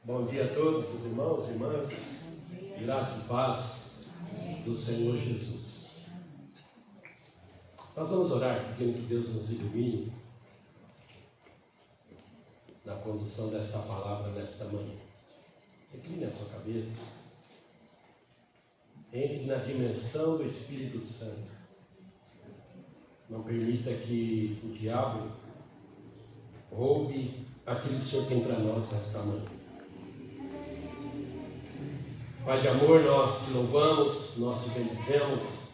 Bom dia a todos os irmãos e irmãs, graça e paz do Senhor Jesus. Nós vamos orar pedindo que Deus nos ilumine na condução desta palavra nesta manhã. Recline a sua cabeça, entre na dimensão do Espírito Santo. Não permita que o diabo roube aquilo que o Senhor tem para nós nesta manhã. Pai de amor, nós te louvamos, nós te bendizemos,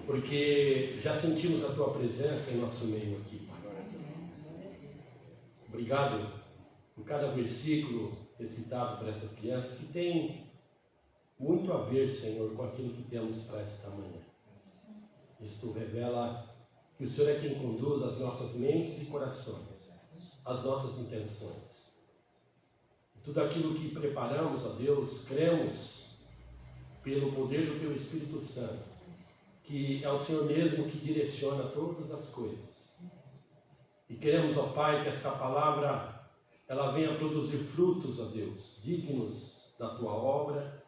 porque já sentimos a tua presença em nosso meio aqui, Pai. Obrigado por cada versículo recitado por essas crianças que tem muito a ver, Senhor, com aquilo que temos para esta manhã. Isto revela que o Senhor é quem conduz as nossas mentes e corações, as nossas intenções. Tudo aquilo que preparamos, ó Deus, cremos pelo poder do Teu Espírito Santo, que é o Senhor mesmo que direciona todas as coisas. E queremos, ó Pai, que esta palavra, ela venha produzir frutos, ó Deus, dignos da Tua obra,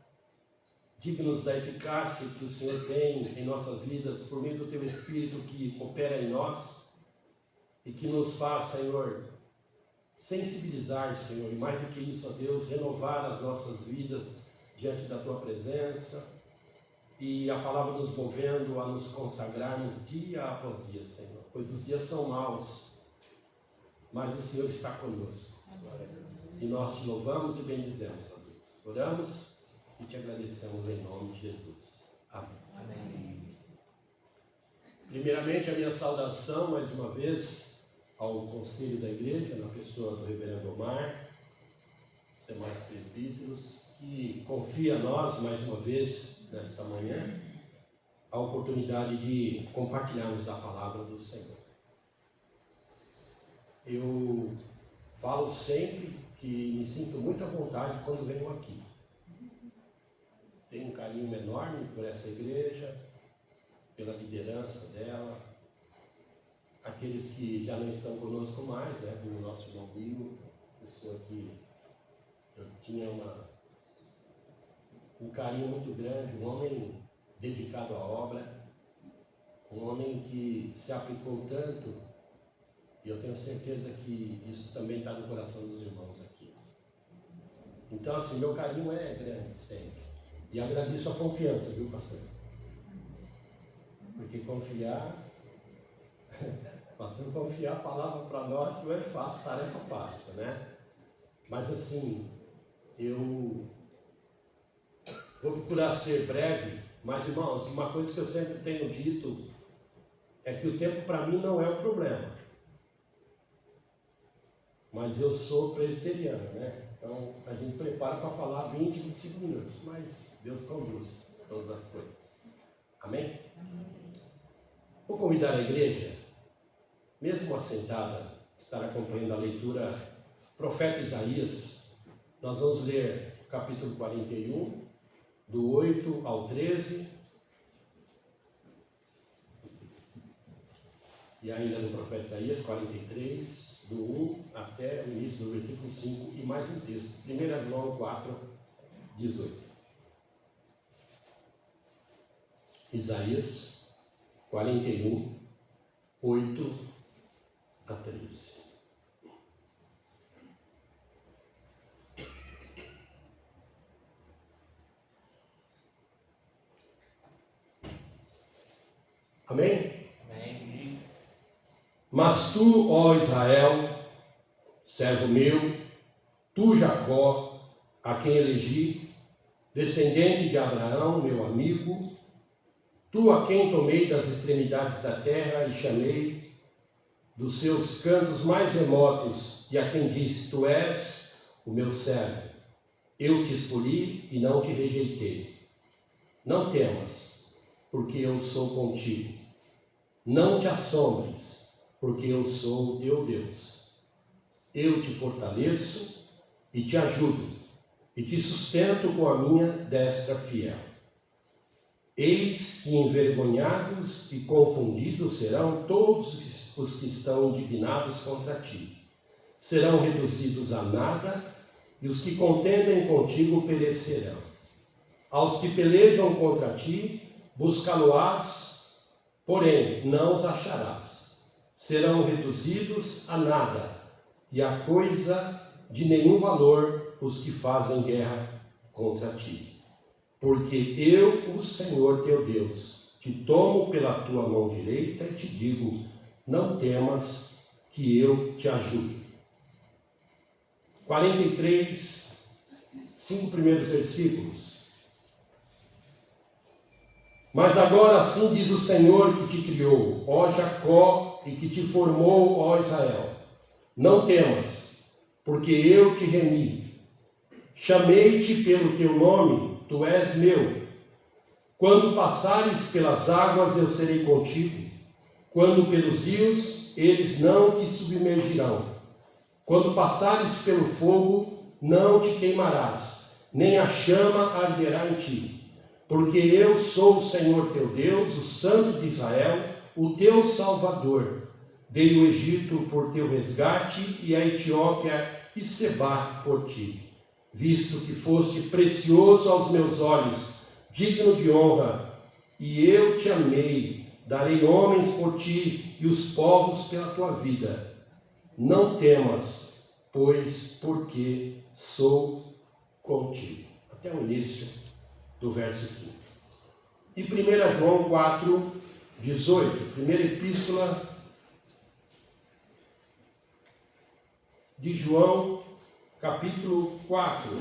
dignos da eficácia que o Senhor tem em nossas vidas, por meio do Teu Espírito que opera em nós, e que nos faz, Senhor, sensibilizar, Senhor, e mais do que isso, ó Deus, renovar as nossas vidas diante da Tua presença, e a palavra nos movendo a nos consagrarmos dia após dia, Senhor, pois os dias são maus, mas o Senhor está conosco, e nós te louvamos e bendizemos, ó Deus. Oramos e te agradecemos em nome de Jesus. Amém. Amém. Primeiramente, a minha saudação, mais uma vez, ao conselho da igreja, na pessoa do reverendo Omar, os demais presbíteros, que confia a nós, mais uma vez, nesta manhã, a oportunidade de compartilharmos a palavra do Senhor. Eu falo sempre que me sinto muita vontade quando venho aqui. Tenho um carinho enorme por essa igreja, pela liderança dela, aqueles que já não estão conosco mais, né, como o nosso irmão Bill, pessoa que eu tinha um carinho muito grande, um homem dedicado à obra, um homem que se aplicou tanto, e eu tenho certeza que isso também está no coração dos irmãos aqui. Então, assim, meu carinho é grande sempre, e agradeço a confiança, viu, pastor? Porque confiar... Pastor, confiar a palavra para nós não é fácil, tarefa fácil, né? Mas assim, eu vou procurar ser breve, mas irmãos, uma coisa que eu sempre tenho dito é que o tempo para mim não é um problema. Mas eu sou presbiteriano, né? Então a gente prepara para falar 20, 25 minutos, mas Deus conduz todas as coisas. Amém? Vou convidar a igreja, mesmo assentada, estar acompanhando a leitura profeta Isaías. Nós vamos ler o capítulo 41, do 8 ao 13, e ainda no profeta Isaías 43, do 1 até o início do versículo 5, e mais um texto, 1 João 4, 18. Isaías 41, 8 a 13. Amém? Amém. Mas tu, ó Israel, servo meu, tu, Jacó, a quem elegi, descendente de Abraão, meu amigo, tu a quem tomei das extremidades da terra e chamei dos seus cantos mais remotos, e a quem disse, tu és o meu servo, eu te escolhi e não te rejeitei. Não temas, porque eu sou contigo. Não te assombres, porque eu sou o teu Deus. Eu te fortaleço e te ajudo, e te sustento com a minha destra fiel. Eis que envergonhados e confundidos serão todos os que estão indignados contra ti. Serão reduzidos a nada e os que contendem contigo perecerão. Aos que pelejam contra ti, buscá-lo-ás, porém não os acharás. Serão reduzidos a nada, e a coisa de nenhum valor os que fazem guerra contra ti. Porque eu, o Senhor teu Deus, te tomo pela tua mão direita e te digo, não temas, que eu te ajudo. 43, 5 primeiros versículos. Mas agora assim diz o Senhor que te criou, ó Jacó, e que te formou, ó Israel. Não temas, porque eu te remi. Chamei-te pelo teu nome, tu és meu. Quando passares pelas águas, eu serei contigo. Quando pelos rios, eles não te submergirão. Quando passares pelo fogo, não te queimarás, nem a chama arderá em ti. Porque eu sou o Senhor teu Deus, o Santo de Israel, o teu Salvador. Dei o Egito por teu resgate e a Etiópia e Sebá por ti. Visto que foste precioso aos meus olhos, digno de honra, e eu te amei, darei homens por ti e os povos pela tua vida. Não temas, pois porque sou contigo. Até o início do verso 15. E 1 João 4, 18, primeira epístola de João, capítulo 4,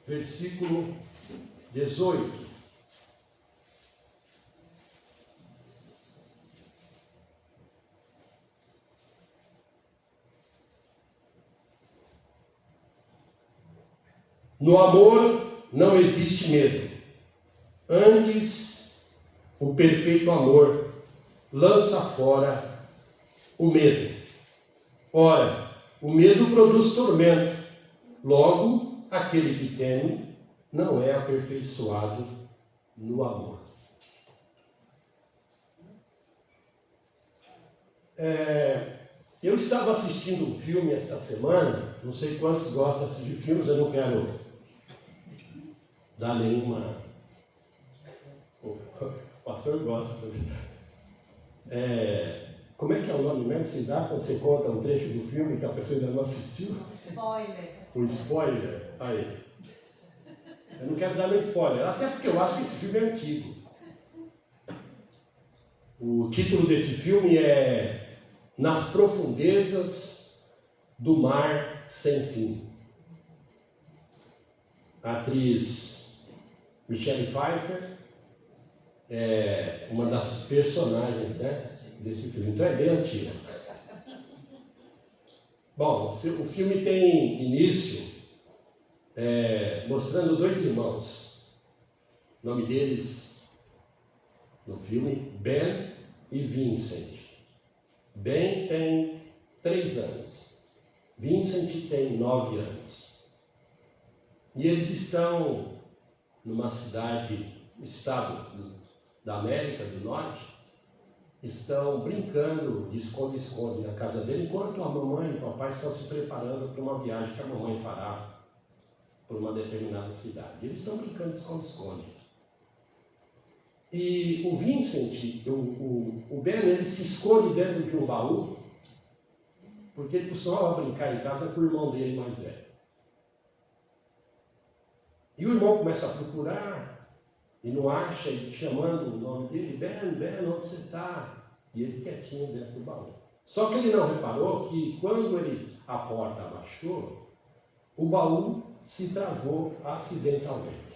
versículo 18. No amor não existe medo. Antes, o perfeito amor lança fora o medo. Ora, o medo produz tormento. Logo, aquele que teme não é aperfeiçoado no amor. Eu estava assistindo um filme esta semana. Não sei quantos gostam de assistir filmes, eu não quero dar nenhuma. O pastor gosta. Como é que é o nome mesmo que se dá quando você conta um trecho do filme que a pessoa ainda não assistiu? Spoiler. O spoiler. Aí. Eu não quero dar nem spoiler, até porque eu acho que esse filme é antigo. O título desse filme é Nas Profundezas do Mar Sem Fim. A atriz Michelle Pfeiffer é uma das personagens, né, desse filme. Então é bem antigo. Bom, o filme tem início mostrando dois irmãos. O nome deles no filme, Ben e Vincent. Ben tem 3 anos. Vincent tem 9 anos. E eles estão numa cidade, estado da América do Norte, estão brincando de esconde-esconde na casa dele, enquanto a mamãe e o papai estão se preparando para uma viagem que a mamãe fará por uma determinada cidade. Eles estão brincando de esconde-esconde. E o Vincent, o Ben, ele se esconde dentro de um baú, porque ele costumava brincar em casa com o irmão dele mais velho. E o irmão começa a procurar, e não acha, e chamando o nome dele, Ben, onde você está? E ele quietinho dentro do baú. Só que ele não reparou que quando a porta abaixou, o baú se travou acidentalmente.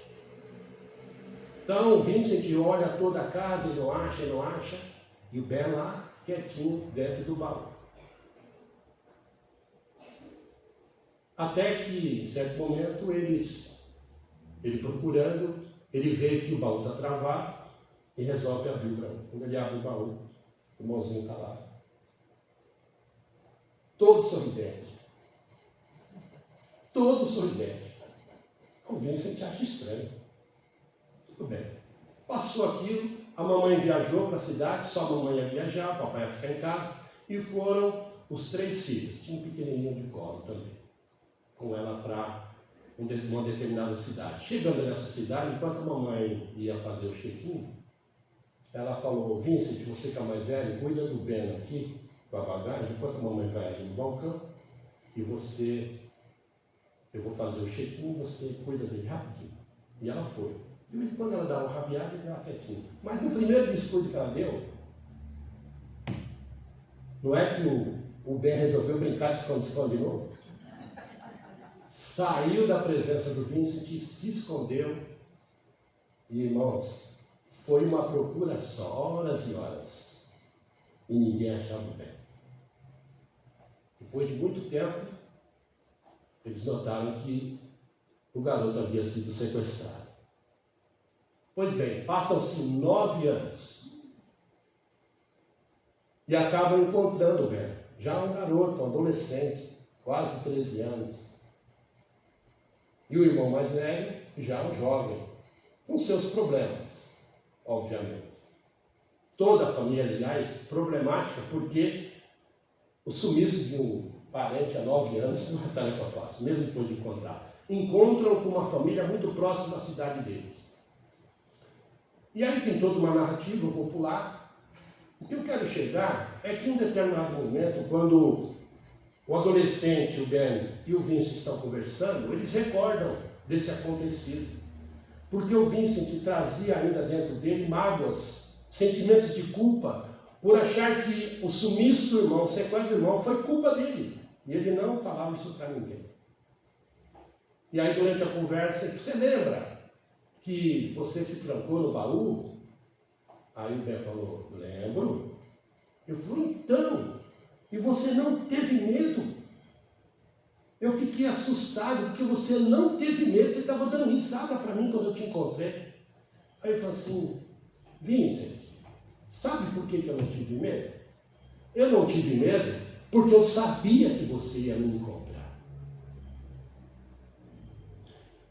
Então o Vincent olha toda a casa e não acha, e o Ben lá quietinho dentro do baú. Até que, em certo momento, ele procurando, ele vê que o baú está travado e resolve abrir o baú. Quando ele abre o baú, o irmãozinho está lá. Todo sorridente. Todo sorridente. O Vincent acha estranho. Tudo bem. Passou aquilo, a mamãe viajou para a cidade, só a mamãe ia viajar, o papai ia ficar em casa, e foram os 3 filhos. Tinha um pequenininho de colo também. com ela para uma determinada cidade. Chegando nessa cidade, enquanto a mamãe ia fazer o check-in, ela falou: Vincent, você que é mais velho, cuida do Ben aqui, com a bagagem, enquanto a mamãe vai ali no balcão, e eu vou fazer o check-in, você cuida dele rapidinho. E ela foi. E quando ela dá uma rabiada, ele dá quietinho. Mas no primeiro descuido que ela deu, não é que o Ben resolveu brincar de esconde-esconde de novo? Saiu da presença do Vincent, se escondeu. E, irmãos, foi uma procura só, horas e horas. E ninguém achava o Ben. Depois de muito tempo, eles notaram que o garoto havia sido sequestrado. Pois bem, passam-se 9 anos. E acabam encontrando o Ben. Já um garoto, um adolescente, quase 13 anos. E o irmão mais velho, já um jovem, com seus problemas, obviamente. Toda a família, aliás, problemática, porque o sumiço de um parente há 9 anos não é tarefa fácil, mesmo depois de encontrar. Encontram com uma família muito próxima da cidade deles. E aí tem toda uma narrativa, eu vou pular. O que eu quero chegar é que em um determinado momento, quando o adolescente, o Ben e o Vincent estão conversando, eles recordam desse acontecido. Porque o Vincent trazia ainda dentro dele mágoas, sentimentos de culpa, por achar que o sumiço do irmão, o sequestro do irmão, foi culpa dele. E ele não falava isso para ninguém. E aí, durante a conversa, você lembra que você se trancou no baú? Aí o Ben falou: lembro. Eu falei: então, e você não teve medo? Eu fiquei assustado porque você não teve medo, você estava dando risada para mim quando eu te encontrei. Aí ele falou assim: Vincent, sabe por que eu não tive medo? Eu não tive medo porque eu sabia que você ia me encontrar.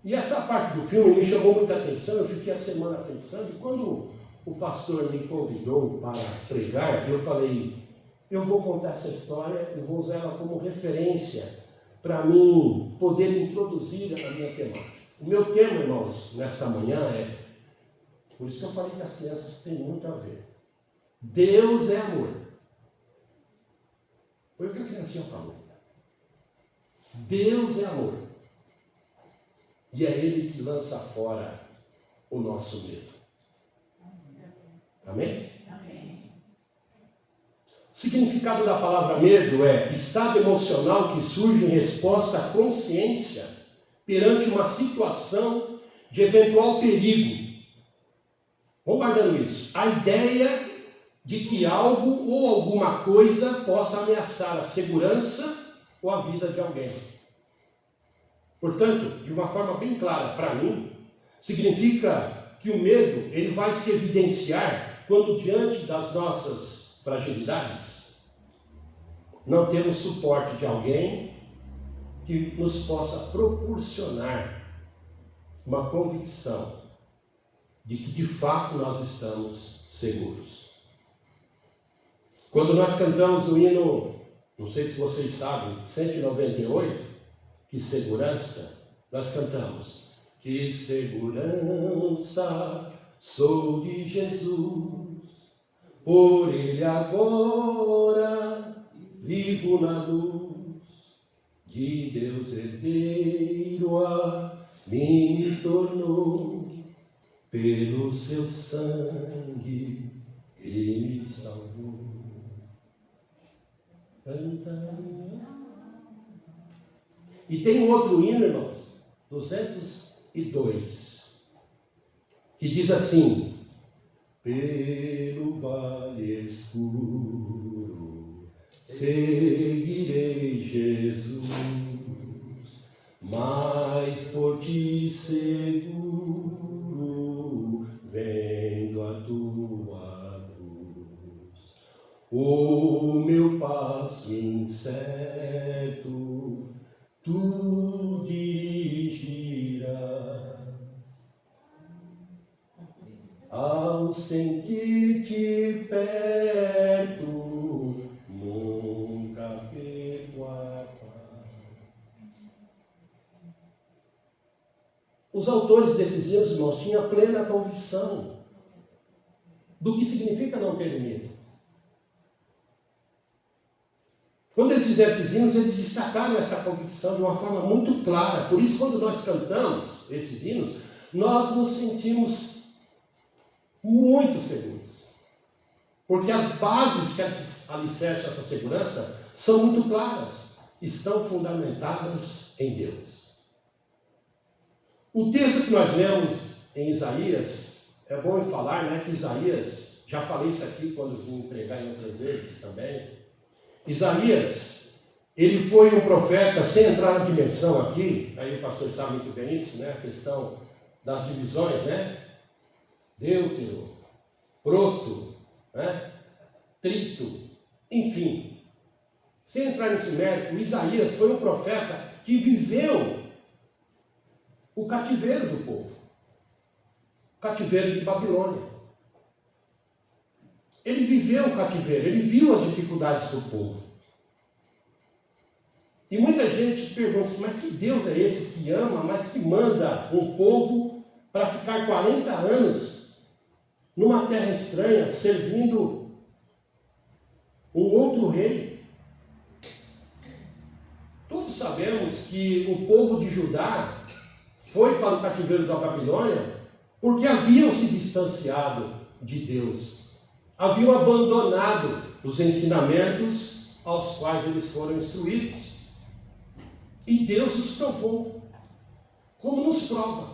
E essa parte do filme me chamou muita atenção, eu fiquei a semana pensando, e quando o pastor me convidou para pregar, eu falei: eu vou contar essa história e vou usar ela como referência para mim poder introduzir a minha temática. O meu tema, irmãos, nesta manhã é, por isso que eu falei que as crianças têm muito a ver. Deus é amor. Foi o que a criancinha falou. Deus é amor. E é Ele que lança fora o nosso medo. Amém? Amém. O significado da palavra medo é estado emocional que surge em resposta à consciência perante uma situação de eventual perigo. Vamos guardando isso. A ideia de que algo ou alguma coisa possa ameaçar a segurança ou a vida de alguém. Portanto, de uma forma bem clara para mim, significa que o medo ele vai se evidenciar quando diante das nossas fragilidades não temos suporte de alguém que nos possa proporcionar uma convicção de que de fato nós estamos seguros. Quando nós cantamos o hino, não sei se vocês sabem, 198, que segurança, nós cantamos: que segurança sou de Jesus, por Ele agora vivo na luz, de Deus herdeiro a mim me tornou, pelo seu sangue Ele me salvou. E tem um outro hino, irmãos, 202, que diz assim: pelo vale escuro seguirei Jesus, mas por ti seguro vendo a tua luz, o meu passo incerto tu dirigirás, ao sentir-te perto, nunca perco a paz. Os autores desses hinos, irmãos, tinham plena convicção do que significa não ter medo. Quando eles fizeram esses hinos, eles destacaram essa convicção de uma forma muito clara. Por isso, quando nós cantamos esses hinos, nós nos sentimos muito seguros. Porque as bases que alicerçam essa segurança são muito claras. Estão fundamentadas em Deus. O texto que nós lemos em Isaías, é bom falar, né, que Isaías, já falei isso aqui quando vim pregar em outras vezes também, Isaías, ele foi um profeta, sem entrar na dimensão aqui, aí o pastor sabe muito bem isso, né, a questão das divisões, né, Deutero, Proto, né, Trito, enfim, sem entrar nesse mérito, Isaías foi um profeta que viveu o cativeiro do povo, o cativeiro de Babilônia. Ele viveu o cativeiro, ele viu as dificuldades do povo. E muita gente pergunta assim, mas que Deus é esse que ama, mas que manda um povo para ficar 40 anos numa terra estranha, servindo um outro rei? Todos sabemos que o povo de Judá foi para o cativeiro da Babilônia porque haviam se distanciado de Deus. Haviam abandonado os ensinamentos aos quais eles foram instruídos. E Deus os provou, como nos prova.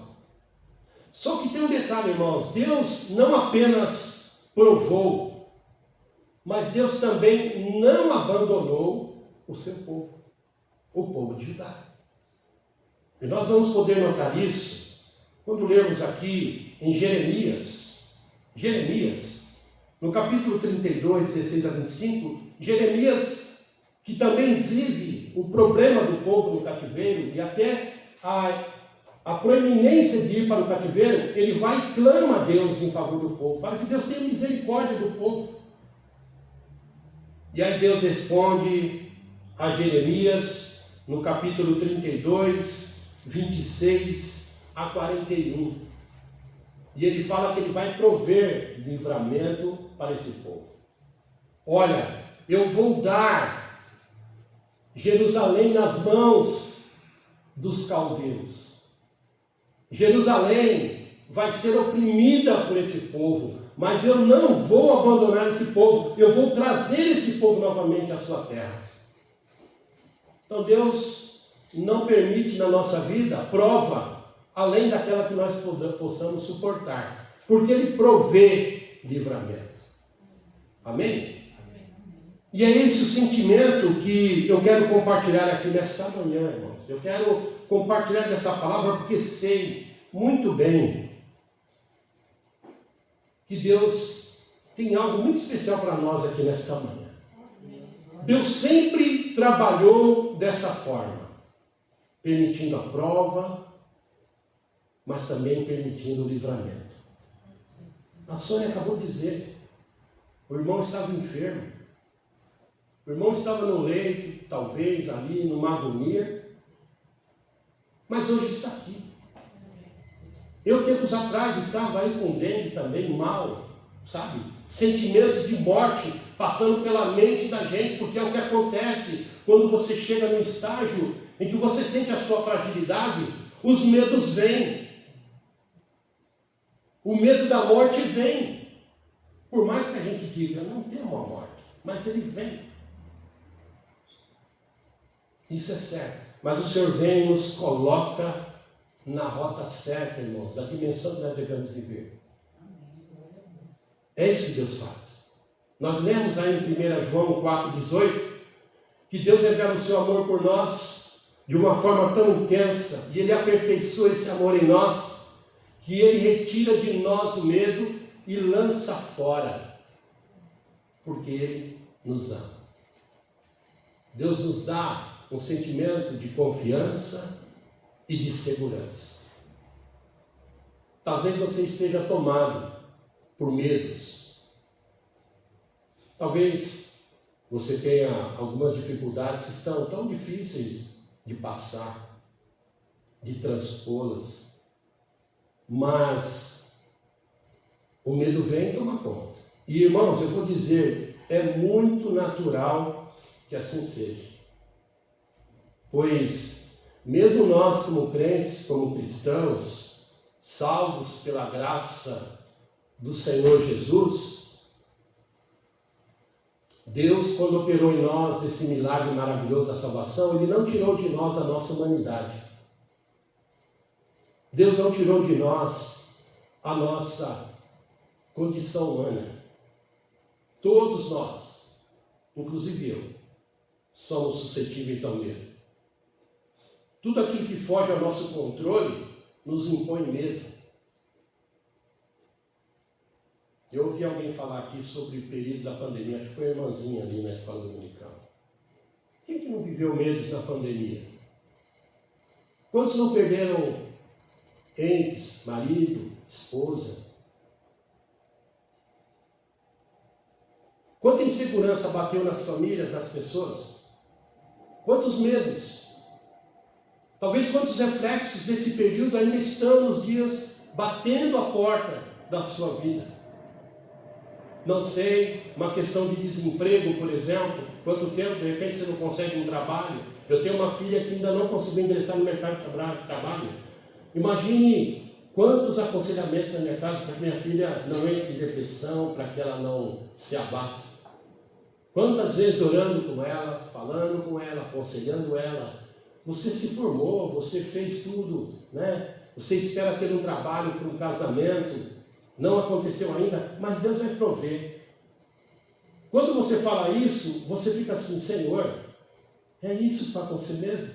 Só que tem um detalhe, irmãos, Deus não apenas provou, mas Deus também não abandonou o seu povo, o povo de Judá. E nós vamos poder notar isso quando lermos aqui em Jeremias, no capítulo 32, 16 a 25, Jeremias, que também vive o problema do povo no cativeiro e até a proeminência de ir para o cativeiro, ele vai e clama a Deus em favor do povo, para que Deus tenha misericórdia do povo. E aí Deus responde a Jeremias, no capítulo 32, 26 a 41. E ele fala que ele vai prover livramento para esse povo. Olha, eu vou dar Jerusalém nas mãos dos caldeus. Jerusalém vai ser oprimida por esse povo, mas eu não vou abandonar esse povo, eu vou trazer esse povo novamente à sua terra. Então Deus não permite na nossa vida prova além daquela que nós possamos suportar, porque Ele provê livramento. Amém? E é esse o sentimento que eu quero compartilhar aqui nesta manhã, irmãos. Eu quero compartilhar dessa palavra porque sei muito bem que Deus tem algo muito especial para nós aqui nesta manhã. Deus sempre trabalhou dessa forma, permitindo a prova, mas também permitindo o livramento. A Sônia acabou de dizer, o irmão estava enfermo. O irmão estava no leito, talvez ali, numa agonia, mas hoje está aqui. Eu, tempos atrás, estava aí com dengue também, mal, sabe? Sentimentos de morte passando pela mente da gente, porque é o que acontece quando você chega num estágio em que você sente a sua fragilidade, os medos vêm. O medo da morte vem. Por mais que a gente diga, eu não temo a morte, mas ele vem. Isso é certo. Mas o Senhor vem e nos coloca na rota certa, irmãos, da dimensão que nós devemos viver. É isso que Deus faz. Nós lemos aí em 1 João 4,18, que Deus revela o seu amor por nós de uma forma tão intensa, e Ele aperfeiçoa esse amor em nós, que Ele retira de nós o medo e lança fora, porque Ele nos ama. Deus nos dá um sentimento de confiança e de segurança. Talvez você esteja tomado por medos. Talvez você tenha algumas dificuldades que estão tão difíceis de passar, de transpô-las. Mas o medo vem e toma conta. E irmãos, eu vou dizer, é muito natural que assim seja. Pois, mesmo nós como crentes, como cristãos, salvos pela graça do Senhor Jesus, Deus, quando operou em nós esse milagre maravilhoso da salvação, Ele não tirou de nós a nossa humanidade. Deus não tirou de nós a nossa condição humana. Todos nós, inclusive eu, somos suscetíveis ao medo. Tudo aquilo que foge ao nosso controle nos impõe medo. Eu ouvi alguém falar aqui sobre o período da pandemia, acho que foi a irmãzinha ali na escola dominical. Quem que não viveu medos na pandemia? Quantos não perderam entes, marido, esposa? Quanta insegurança bateu nas famílias das pessoas? Quantos medos? Talvez quantos reflexos desse período ainda estão nos dias batendo a porta da sua vida. Não sei, uma questão de desemprego, por exemplo, quanto tempo, de repente, você não consegue um trabalho. Eu tenho uma filha que ainda não conseguiu ingressar no mercado de trabalho. Imagine quantos aconselhamentos na minha casa para que minha filha não entre em depressão, para que ela não se abata. Quantas vezes orando com ela, falando com ela, aconselhando ela. Você se formou, você fez tudo, né? Você espera ter um trabalho para um casamento. Não aconteceu ainda, mas Deus vai prover. Quando você fala isso, você fica assim, Senhor, é isso para acontecer mesmo?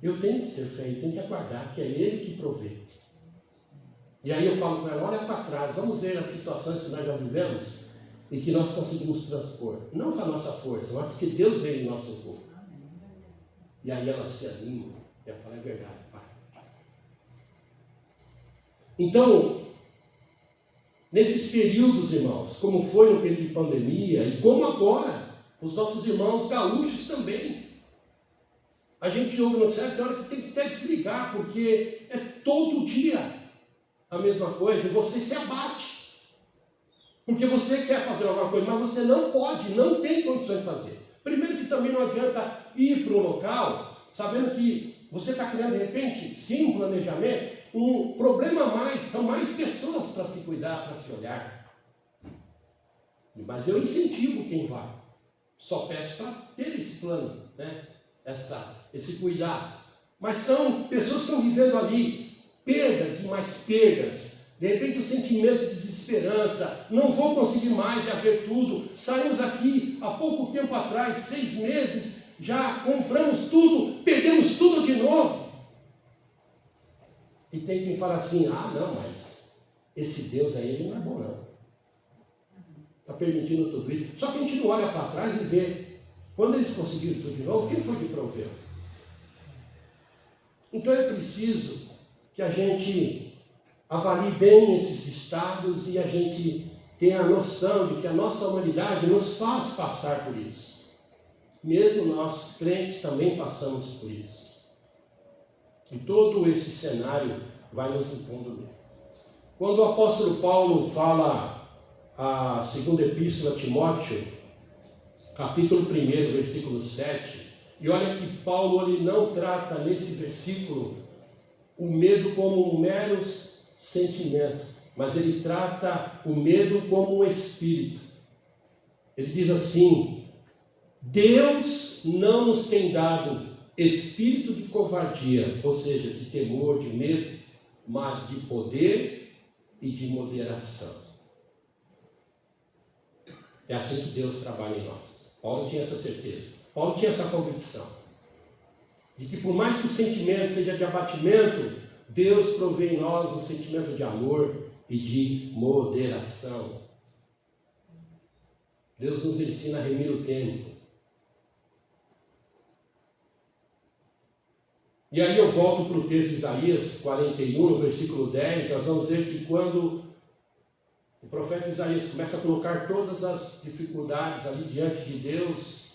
Eu tenho que ter fé, eu tenho que aguardar, que é Ele que provê. E aí eu falo com ela, olha para trás, vamos ver as situações que nós já vivemos e que nós conseguimos transpor. Não com a nossa força, mas porque Deus veio em nosso corpo. E aí ela se anima, e ela fala, é verdade, pai. Então, nesses períodos, irmãos, como foi no período de pandemia e como agora, os nossos irmãos gaúchos também. A gente ouve no noticiário que hora que tem que até desligar, porque é todo dia a mesma coisa, e você se abate. Porque você quer fazer alguma coisa, mas você não pode, não tem condições de fazer. Primeiro que também não adianta ir para um local, sabendo que você está criando, de repente, sim, um planejamento, um problema a mais, são mais pessoas para se cuidar, para se olhar. Mas eu incentivo quem vai. Só peço para ter esse plano, né? Esse cuidado. Mas são pessoas que estão vivendo ali perdas e mais perdas. De repente o sentimento de desesperança, não vou conseguir mais já ver tudo. Saímos aqui há pouco tempo atrás, 6 meses, já compramos tudo, perdemos tudo de novo. E tem quem fala assim, não, mas esse Deus aí, ele não é bom não. Está permitindo tudo isso. Só que a gente não olha para trás e vê, quando eles conseguiram tudo de novo, quem foi que proveu? Então é preciso que a gente avalie bem esses estados e a gente tenha a noção de que a nossa humanidade nos faz passar por isso. Mesmo nós, crentes, também passamos por isso. E todo esse cenário vai nos impondo mesmo. Quando o apóstolo Paulo fala a segunda epístola a Timóteo, capítulo 1, versículo 7, e olha que Paulo ele não trata nesse versículo o medo como um mero sentimento, mas ele trata o medo como um espírito. Ele diz assim, Deus não nos tem dado espírito de covardia, ou seja, de temor, de medo, mas de poder e de moderação. É assim que Deus trabalha em nós. Paulo tinha essa certeza. Paulo tinha essa convicção. De que por mais que o sentimento seja de abatimento, Deus provê em nós um sentimento de amor e de moderação. Deus nos ensina a remir o tempo. E aí eu volto para o texto de Isaías 41, no versículo 10, nós vamos ver que quando o profeta Isaías começa a colocar todas as dificuldades ali diante de Deus,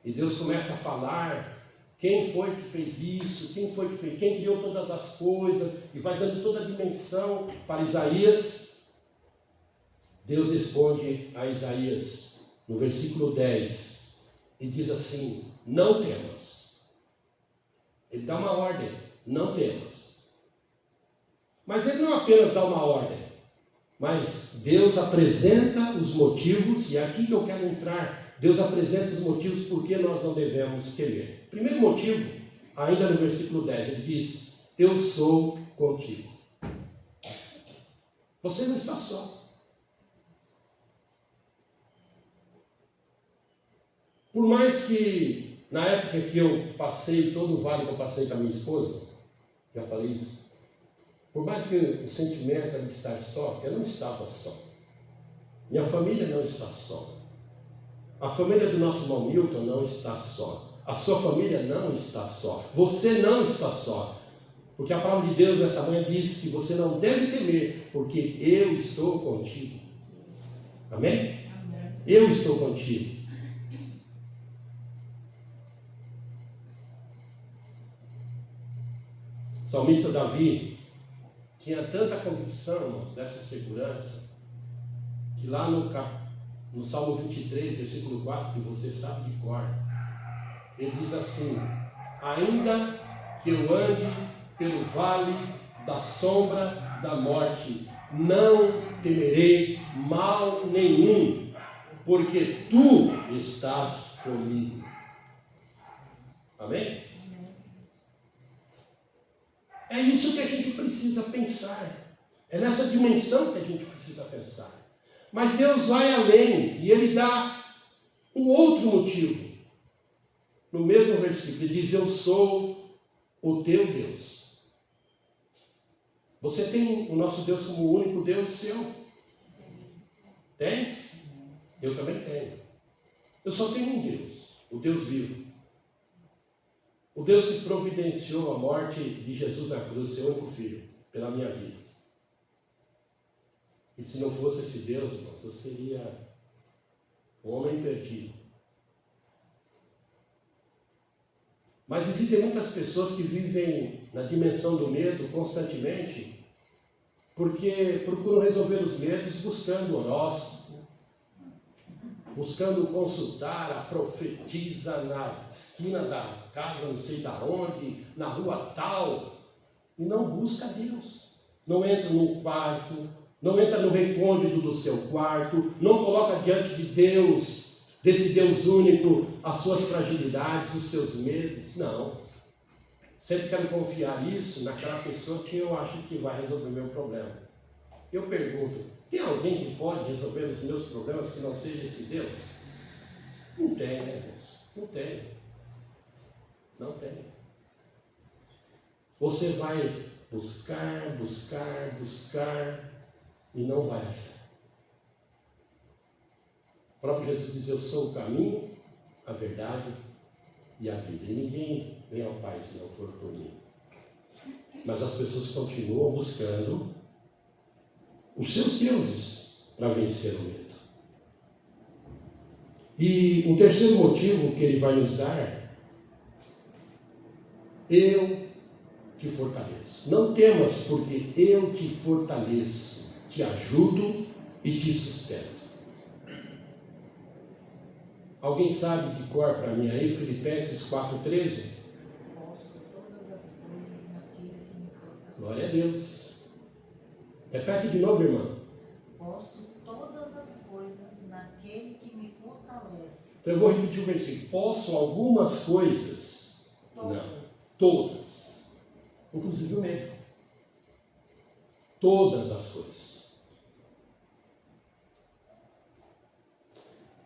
e Deus começa a falar quem foi que fez isso, quem foi que fez, quem criou todas as coisas, e vai dando toda a dimensão para Isaías. Deus responde a Isaías no versículo 10 e diz assim: não temas. Ele dá uma ordem, não temas. Mas ele não apenas dá uma ordem, mas Deus apresenta os motivos, e é aqui que eu quero entrar. Deus apresenta os motivos por que nós não devemos temer. Primeiro motivo, ainda no versículo 10, ele diz: eu sou contigo. Você não está só. Por mais que, na época que eu passei todo o vale que eu passei com a minha esposa, já falei isso, por mais que o sentimento era de estar só, eu não estava só. Minha família não está só. A família do nosso irmão Milton não está só. A sua família não está só. Você não está só. Porque a palavra de Deus essa manhã diz que você não deve temer, porque eu estou contigo. Amém? Amém. Eu estou contigo. O salmista Davi tinha tanta convicção, irmãos, dessa segurança, que lá no Salmo 23, versículo 4, que você sabe de cor, ele diz assim: ainda que eu ande pelo vale da sombra da morte, não temerei mal nenhum, porque tu estás comigo. Amém? É isso que a gente precisa pensar. É nessa dimensão que a gente precisa pensar. Mas Deus vai além e Ele dá um outro motivo. No mesmo versículo, Ele diz: eu sou o teu Deus. Você tem o nosso Deus como o único Deus seu? Tem? Eu também tenho. Eu só tenho um Deus, o Deus vivo. O Deus que providenciou a morte de Jesus na cruz, seu único filho, pela minha vida. E se não fosse esse Deus, irmãos, eu seria um homem perdido. Mas existem muitas pessoas que vivem na dimensão do medo constantemente, porque procuram resolver os medos buscando horóscopo, buscando consultar a profetisa na esquina da casa, não sei da onde, na rua tal, e não busca Deus. Não entra no quarto, não entra no recôndito do seu quarto, não coloca diante de Deus, desse Deus único, as suas fragilidades, os seus medos. Não. Sempre quero confiar isso naquela pessoa que eu acho que vai resolver o meu problema. Eu pergunto: tem alguém que pode resolver os meus problemas que não seja esse Deus? Não tem, né, irmãos? Não tem. Não tem. Você vai buscar, buscar, buscar e não vai achar. O próprio Jesus diz: eu sou o caminho, a verdade e a vida. E ninguém vem ao Pai se não for por mim. Mas as pessoas continuam buscando os seus deuses para vencer o medo. E um terceiro motivo que ele vai nos dar: eu te fortaleço. Não temas, porque eu te fortaleço, te ajudo e te sustento. Alguém sabe de cor para mim aí, Filipenses 4,13? Posso todas as coisas naquele que me fortalece. Glória a Deus. Repete de novo, irmã. Posso todas as coisas naquele que me fortalece. Então eu vou repetir o versículo. Posso algumas coisas? Todas. Não. Todas. Inclusive o medo. Todas as coisas.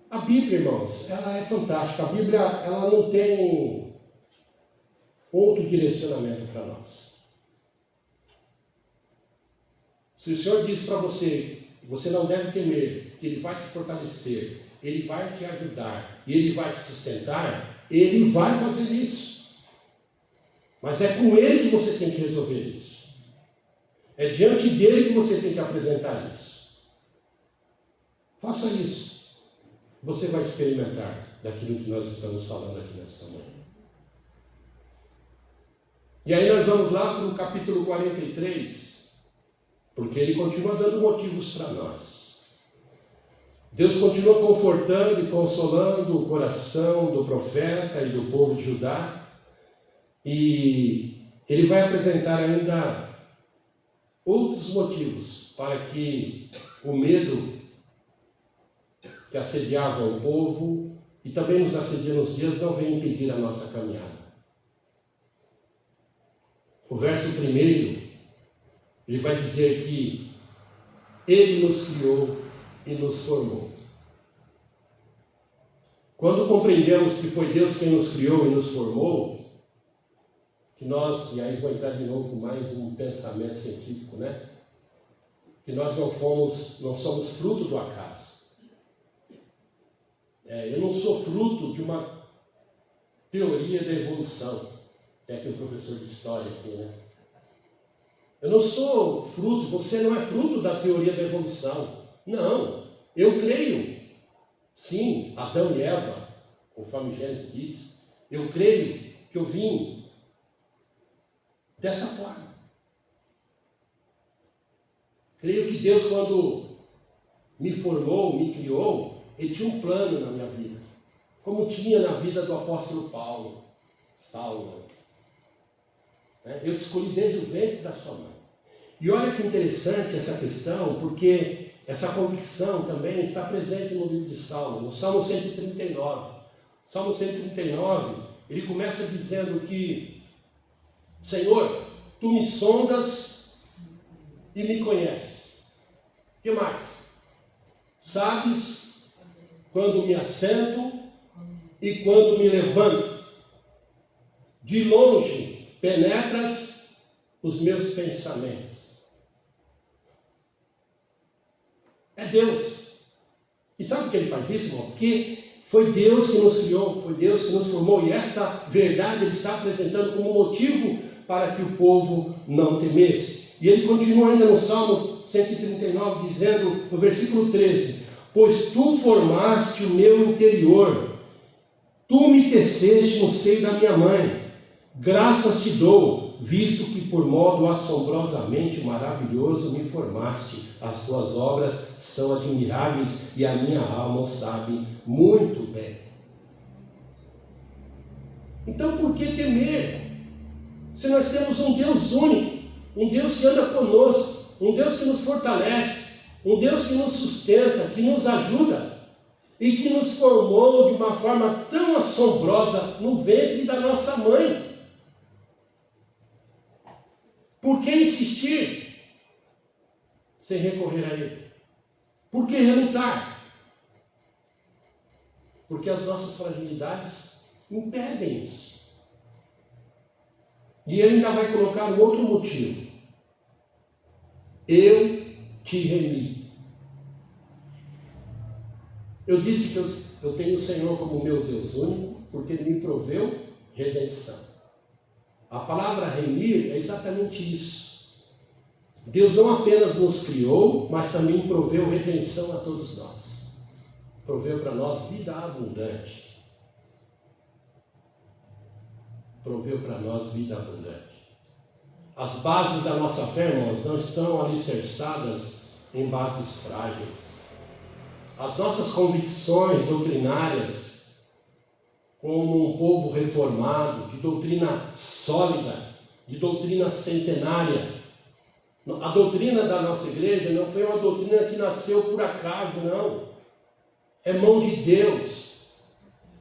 A Bíblia, irmãos, ela é fantástica. A Bíblia, ela não tem outro direcionamento para nós. Se o Senhor diz para você que você não deve temer, que Ele vai te fortalecer, Ele vai te ajudar e Ele vai te sustentar, Ele vai fazer isso. Mas é com Ele que você tem que resolver isso. É diante dele que você tem que apresentar isso. Faça isso. Você vai experimentar daquilo que nós estamos falando aqui nesta manhã. E aí nós vamos lá para o capítulo 43, porque ele continua dando motivos para nós. Deus continua confortando e consolando o coração do profeta e do povo de Judá, e ele vai apresentar ainda outros motivos para que o medo que assediava o povo e também nos assedia nos dias não venha impedir a nossa caminhada. O verso 1, ele vai dizer que ele nos criou e nos formou. Quando compreendemos que foi Deus quem nos criou e nos formou, que nós, e aí vou entrar de novo com mais um pensamento científico, né? Que nós não somos fruto do acaso. Eu não sou fruto de uma teoria da evolução. Tem aqui um professor de história aqui, né? Eu não sou fruto, você não é fruto da teoria da evolução. Não, eu creio. Sim, Adão e Eva, conforme Gênesis diz, eu creio que eu vim dessa forma. Creio que Deus, quando me formou, me criou, Ele tinha um plano na minha vida, como tinha na vida do apóstolo Saulo. Eu te escolhi desde o ventre da sua mãe. E olha que interessante essa questão, porque essa convicção também está presente no livro de Salmo, no Salmo 139. Salmo 139, ele começa dizendo que, Senhor, Tu me sondas e me conheces. O que mais? Sabes quando me assento e quando me levanto. De longe penetras os meus pensamentos. É Deus. E sabe por que Ele faz isso, irmão? Porque foi Deus que nos criou, foi Deus que nos formou. E essa verdade Ele está apresentando como motivo para que o povo não temesse. E Ele continua ainda no Salmo 139, dizendo, no versículo 13, pois Tu formaste o meu interior, Tu me teceste no seio da minha mãe. Graças te dou, visto que por modo assombrosamente maravilhoso me formaste. As tuas obras são admiráveis e a minha alma o sabe muito bem. Então por que temer? Se nós temos um Deus único, um Deus que anda conosco, um Deus que nos fortalece, um Deus que nos sustenta, que nos ajuda e que nos formou de uma forma tão assombrosa no ventre da nossa mãe. Por que insistir sem recorrer a Ele? Por que relutar? Porque as nossas fragilidades impedem isso. E Ele ainda vai colocar um outro motivo. Eu te remi. Eu disse que eu tenho o Senhor como meu Deus único, porque Ele me proveu redenção. A palavra remir é exatamente isso. Deus não apenas nos criou, mas também proveu redenção a todos nós. Proveu para nós vida abundante. Proveu para nós vida abundante. As bases da nossa fé, irmãos, não estão alicerçadas em bases frágeis. As nossas convicções doutrinárias, como um povo reformado, de doutrina sólida, de doutrina centenária. A doutrina da nossa igreja não foi uma doutrina que nasceu por acaso, não. É mão de Deus.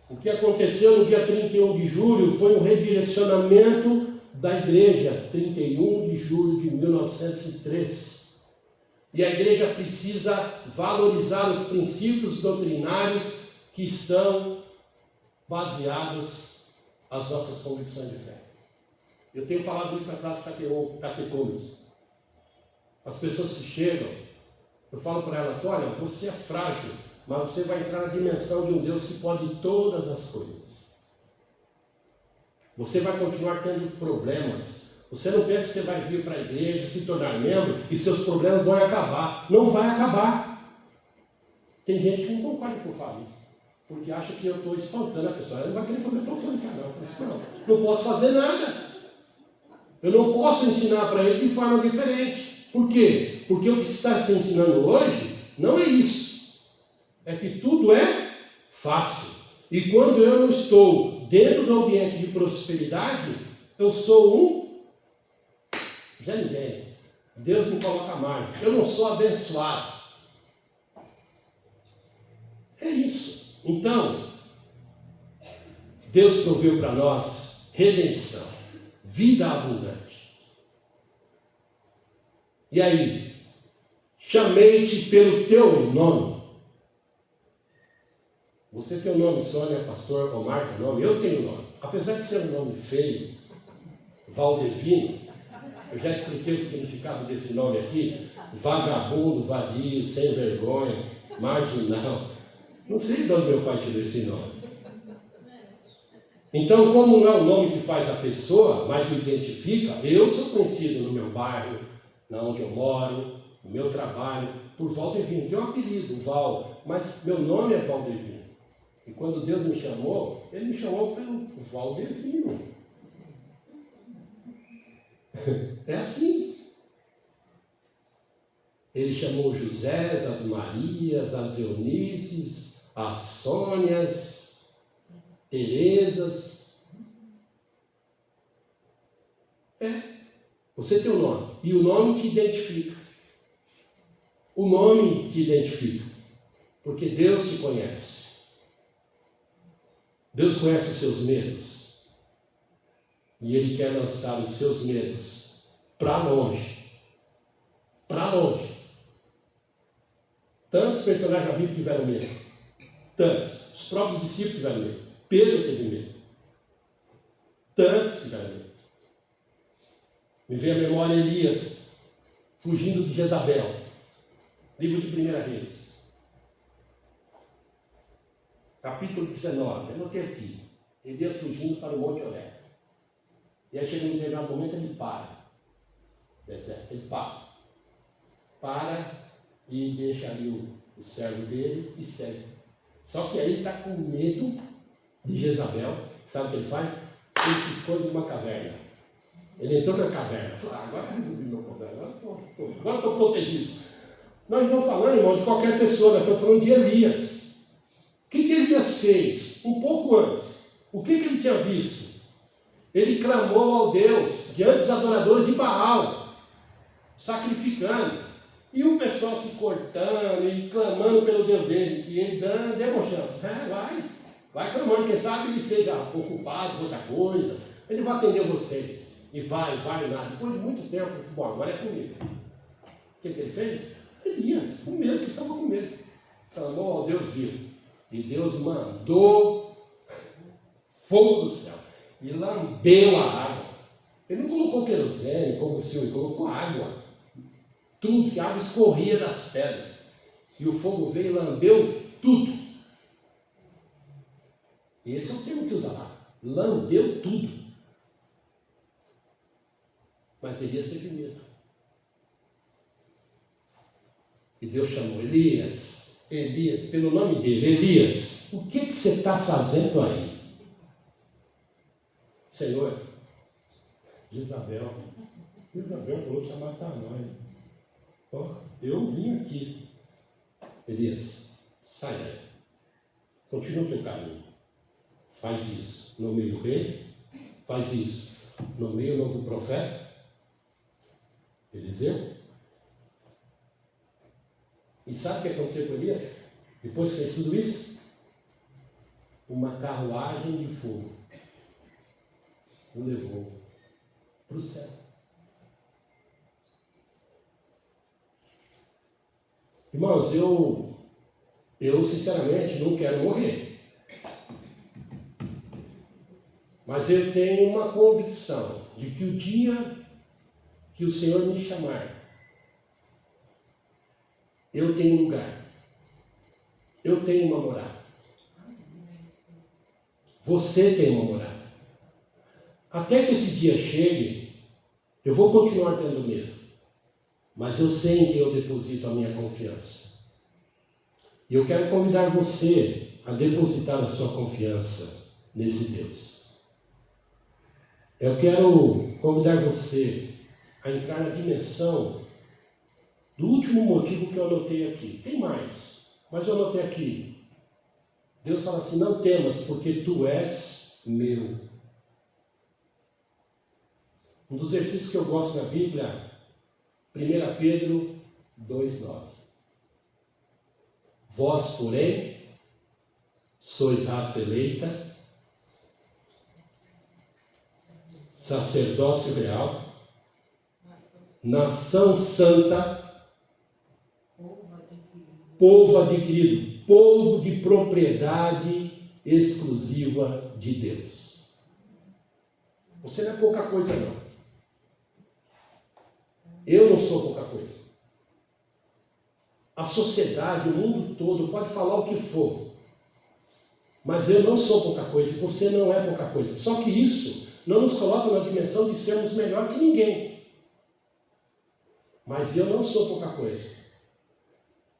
O que aconteceu no dia 31 de julho foi um redirecionamento da igreja, 31 de julho de 1903. E a igreja precisa valorizar os princípios doutrinários que estão baseados nas nossas convicções de fé. Eu tenho falado isso na classe catecúmenos. As pessoas que chegam, eu falo para elas, olha, você é frágil, mas você vai entrar na dimensão de um Deus que pode todas as coisas. Você vai continuar tendo problemas. Você não pensa que você vai vir para a igreja, se tornar membro e seus problemas vão acabar. Não vai acabar. Tem gente que não concorda com eu falo isso, porque acha que eu estou espantando a pessoa. Ela não vai querer fazer profissão de fé, não. Eu falo assim, não posso fazer nada. Eu não posso ensinar para ele de forma diferente. Por quê? Porque o que está se ensinando hoje não é isso. É que tudo é fácil. E quando eu não estou dentro do ambiente de prosperidade, eu sou um Zé Ninguém. Deus me coloca mais. Eu não sou abençoado. É isso. Então, Deus proveu para nós redenção, vida abundante. E aí, chamei-te pelo teu nome. Você tem o nome, Sônia, pastor, Omar tem nome, eu tenho nome. Apesar de ser um nome feio, Valdevino, eu já expliquei o significado desse nome aqui, vagabundo, vadio, sem vergonha, marginal. Não sei de onde meu pai tirou esse nome. Então, como não é o nome que faz a pessoa, mas o identifica, eu sou conhecido no meu bairro, na onde eu moro, no meu trabalho, por Valdevino. Tem um apelido, Val, mas meu nome é Valdevino. E quando Deus me chamou, Ele me chamou pelo Valdevino. É assim. Ele chamou José, as Marias, as Eunices, as Sônias, Terezas. Você tem um nome. E o nome te identifica. O nome te identifica. Porque Deus te conhece. Deus conhece os seus medos. E Ele quer lançar os seus medos para longe. Para longe. Tantos personagens da Bíblia tiveram medo. Tantos. Os próprios discípulos tiveram medo. Pedro teve medo. Tantos tiveram medo. Me vem à memória Elias, fugindo de Jezabel. Livro de 1 Reis. Capítulo 19. Eu anotei aqui. Elias fugindo para o Monte Horebe. E aí chega um determinado momento, ele para. Deserto. Ele para. Para e deixa ali o servo dele e segue. Só que aí ele está com medo de Jezabel. Sabe o que ele faz? Ele se esconde numa caverna. Ele entrou na caverna. Falou, agora resolvi meu problema. Agora estou protegido. Nós não estamos falando, irmão, de qualquer pessoa. Nós estamos falando de Elias. O que Elias fez? Um pouco antes. O que ele tinha visto? Ele clamou ao Deus diante dos adoradores de Baal, sacrificando. E o pessoal se cortando e clamando pelo Deus dele. E ele deu chance. Vai clamando. Quem sabe ele esteja ocupado com outra coisa. Ele vai atender vocês. E vai, nada. Depois de muito tempo, ele falou, bom, agora é comigo. O que ele fez? Elias, o mesmo que estava com medo. Clamou ao Deus vivo. E Deus mandou fogo do céu. E lambeu a água. Ele não colocou querosene, combustível, ele colocou água. Tudo, que a água escorria das pedras. E o fogo veio e lambeu tudo. E esse é o termo que usa lá. Lambeu tudo. Mas Elias teve medo. E Deus chamou Elias, pelo nome dele, Elias, o que você está fazendo aí? Senhor, Jezabel falou que ia matar nós. Eu vim aqui. Elias, sai daí. Continua o teu caminho. Faz isso. Nomeia o rei. Faz isso. Nomeia o novo profeta. Eliseu. E sabe o que aconteceu com Elias? Depois que fez tudo isso? Uma carruagem de fogo o levou para o céu. Irmãos, eu sinceramente não quero morrer. Mas eu tenho uma convicção de que o dia que o Senhor me chamar, eu tenho um lugar. Eu tenho uma morada. Você tem uma morada. Até que esse dia chegue, eu vou continuar tendo medo. Mas eu sei em quem eu deposito a minha confiança. E eu quero convidar você a depositar a sua confiança nesse Deus. Eu quero convidar você a entrar na dimensão do último motivo que eu anotei aqui. Tem mais, mas eu anotei aqui. Deus fala assim: não temas, porque tu és meu. Um dos versículos que eu gosto na Bíblia, 1 Pedro 2,9. Vós, porém, sois raça eleita, sacerdócio real, nação santa, povo adquirido, povo de propriedade exclusiva de Deus. Você não é pouca coisa, não. Eu não sou pouca coisa. A sociedade, o mundo todo pode falar o que for, mas eu não sou pouca coisa e você não é pouca coisa. Só que isso não nos coloca na dimensão de sermos melhor que ninguém. Mas eu não sou pouca coisa.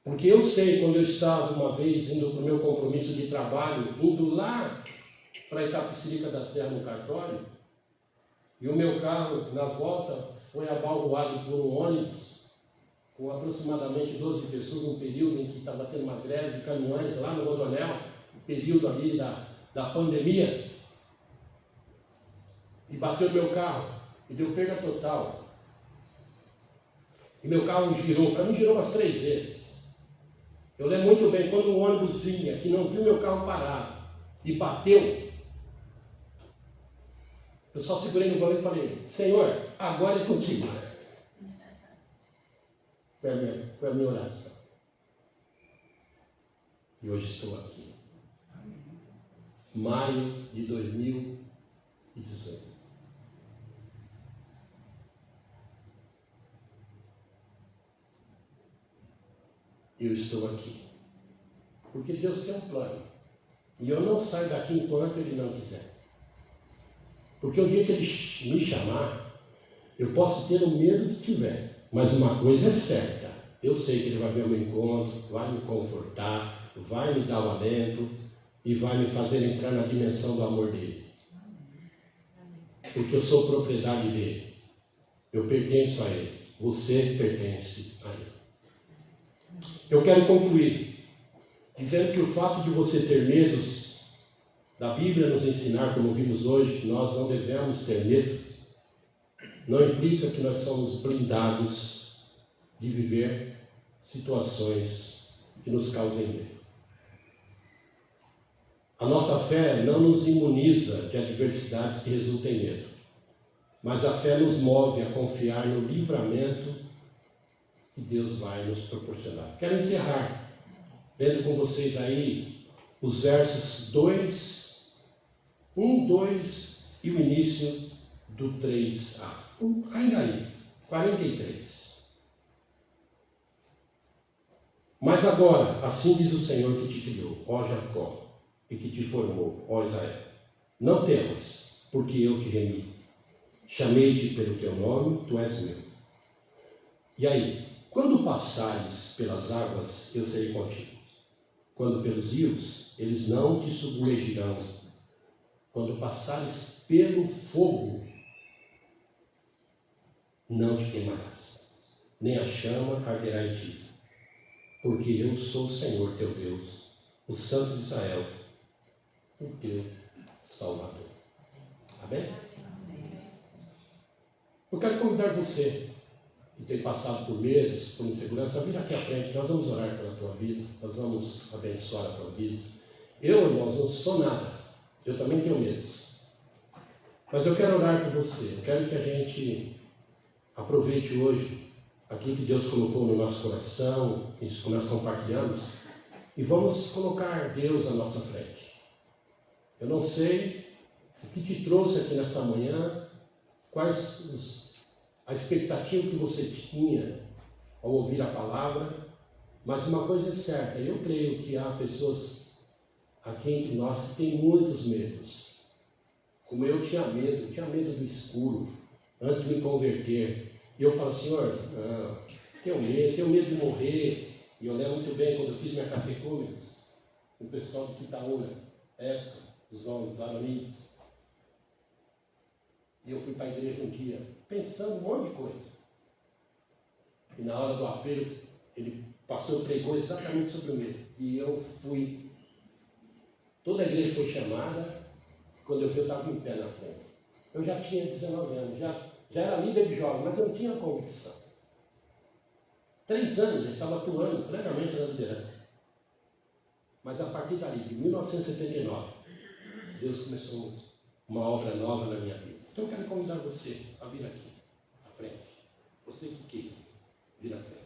Porque eu sei, quando eu estava uma vez indo para o meu compromisso de trabalho, indo lá para Itapecerica da Serra, no cartório, e o meu carro, na volta, foi abalroado por um ônibus, com aproximadamente 12 pessoas, no período em que estava tendo uma greve de caminhões lá no Rodoanel, o período ali da pandemia, e bateu meu carro, e deu perda total. E meu carro girou, para mim girou umas 3 vezes. Eu lembro muito bem, quando o ônibus vinha, que não viu meu carro parado, e bateu, eu só segurei no volante e falei: Senhor, agora é contigo. Foi a minha oração. E hoje estou aqui. Maio de 2018. Eu estou aqui. Porque Deus tem um plano. E eu não saio daqui enquanto Ele não quiser. Porque o dia que Ele me chamar, eu posso ter o medo que tiver. Mas uma coisa é certa. Eu sei que Ele vai vir ao meu encontro, vai me confortar, vai me dar o alento e vai me fazer entrar na dimensão do amor dEle. Porque eu sou propriedade dEle. Eu pertenço a Ele. Você pertence a Ele. Eu quero concluir dizendo que o fato de você ter medos, da Bíblia nos ensinar, como vimos hoje, que nós não devemos ter medo, não implica que nós somos blindados de viver situações que nos causem medo. A nossa fé não nos imuniza de adversidades que resultam em medo, mas a fé nos move a confiar no livramento que Deus vai nos proporcionar. Quero encerrar lendo com vocês aí os versos 1, 2 e o início do 3a. Ainda aí, 43. Mas agora, assim diz o Senhor que te criou, ó Jacó, e que te formou, ó Israel. Não temas, porque eu te remi. Chamei-te pelo teu nome, tu és meu. E aí, quando passares pelas águas, eu serei contigo. Quando pelos rios, eles não te submergirão. Quando passares pelo fogo, não te queimarás, nem a chama arderá em ti. Porque eu sou o Senhor teu Deus, o Santo de Israel, o teu Salvador. Amém? Eu quero convidar você que tem passado por medos, por insegurança, a vir aqui à frente. Nós vamos orar pela tua vida, nós vamos abençoar a tua vida. Eu, irmãos, não sou nada, eu também tenho medos. Mas eu quero orar por você, eu quero que a gente aproveite hoje aquilo que Deus colocou no nosso coração, isso que nós compartilhamos, e vamos colocar Deus à nossa frente. Eu não sei o que te trouxe aqui nesta manhã, a expectativa que você tinha ao ouvir a palavra, mas uma coisa é certa, eu creio que há pessoas aqui entre nós que têm muitos medos. Como eu tinha medo do escuro, antes de me converter. E eu falo: Senhor, não, tenho medo de morrer. E eu lembro muito bem quando eu fiz minha catecúmenos, com o pessoal de Quitaúna, época dos homens, Aronides. E eu fui para a igreja um dia, pensando um monte de coisa. E na hora do apelo, o pastor pregou exatamente sobre o medo. E eu fui. Toda a igreja foi chamada. Quando eu vi, eu estava em pé na frente. Eu já tinha 19 anos, já era líder de jovens, mas eu não tinha convicção. 3 anos eu estava atuando plenamente na liderança. Mas a partir dali, de 1979, Deus começou uma obra nova na minha vida. Então eu quero convidar você a vir aqui, à frente. Você que quer vir à frente.